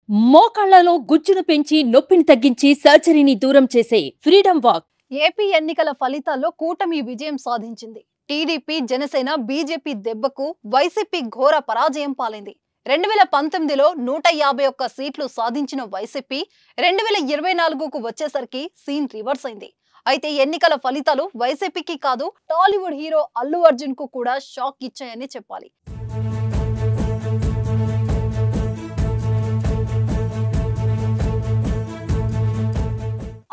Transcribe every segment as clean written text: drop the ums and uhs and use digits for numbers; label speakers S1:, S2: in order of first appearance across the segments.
S1: మోకాళ్లలో గుజ్జును పెంచి నొప్పిని తగ్గించి సర్జరీని దూరం చేసే ఫ్రీడమ్ వాక్.
S2: ఏపీ ఎన్నికల ఫలితాల్లో కూటమి విజయం సాధించింది. టీడీపీ, జనసేన, బీజేపీ దెబ్బకు వైసీపీ ఘోర పరాజయం పాలైంది. 2019లో 151 సీట్లు సాధించిన వైసీపీ 2024కు వచ్చేసరికి సీన్ రివర్స్ అయింది. అయితే ఎన్నికల ఫలితాలు వైసీపీకి కాదు, టాలీవుడ్ హీరో అల్లు అర్జున్ కు కూడా షాక్ ఇచ్చాయని చెప్పాలి.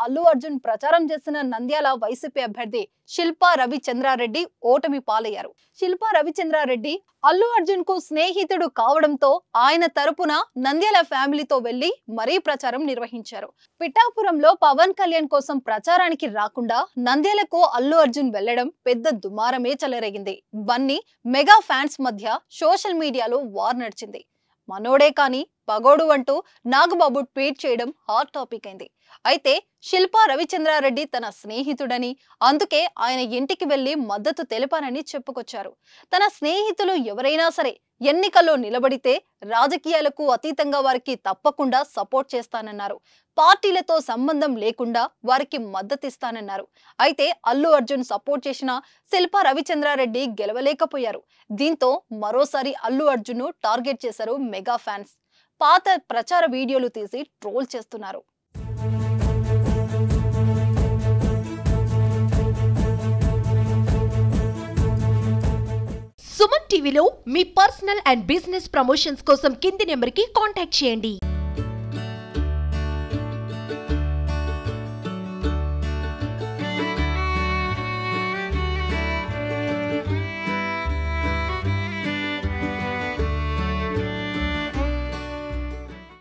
S2: అల్లు అర్జున్ ప్రచారం చేసిన నంద్యాల వైసీపీ అభ్యర్థి శిల్పా రవిచంద్రారెడ్డి ఓటమి పాలయ్యారు. శిల్పా రవిచంద్రారెడ్డి అల్లు అర్జున్ కు స్నేహితుడు కావడంతో ఆయన తరపున నంద్యాల ఫ్యామిలీతో వెళ్లి మరీ ప్రచారం నిర్వహించారు. పిఠాపురంలో పవన్ కళ్యాణ్ కోసం ప్రచారానికి రాకుండా నంద్యాలకు అల్లు అర్జున్ వెళ్లడం పెద్ద దుమారమే చెలరేగింది. బన్నీ మెగా ఫ్యాన్స్ మధ్య సోషల్ మీడియాలో వార్ నడిచింది. మనోడే కాని పగోడు అంటూ నాగబాబు ట్వీట్ చేయడం హాట్ టాపిక్ అయింది. అయితే శిల్పా రవిచంద్రారెడ్డి తన స్నేహితుడని, అందుకే ఆయన ఇంటికి వెళ్లి మద్దతు తెలిపానని చెప్పుకొచ్చారు. తన స్నేహితులు ఎవరైనా సరే ఎన్నికల్లో నిలబడితే రాజకీయాలకు అతీతంగా వారికి తప్పకుండా సపోర్ట్ చేస్తానన్నారు. పార్టీలతో సంబంధం లేకుండా వారికి మద్దతిస్తానన్నారు. అయితే అల్లు అర్జున్ సపోర్ట్ చేసిన శిల్పా రవిచంద్రారెడ్డి గెలవలేకపోయారు. దీంతో మరోసారి అల్లు అర్జున్ ను టార్గెట్ చేశారు మెగా ఫ్యాన్స్. పాత ప్రచార వీడియోలు తీసి ట్రోల్ చేస్తున్నారు.
S3: సుమన్ టీవీలో మీ పర్సనల్ అండ్ బిజినెస్ ప్రమోషన్స్ కోసం కింది నెంబర్కి కాంటాక్ట్ చేయండి.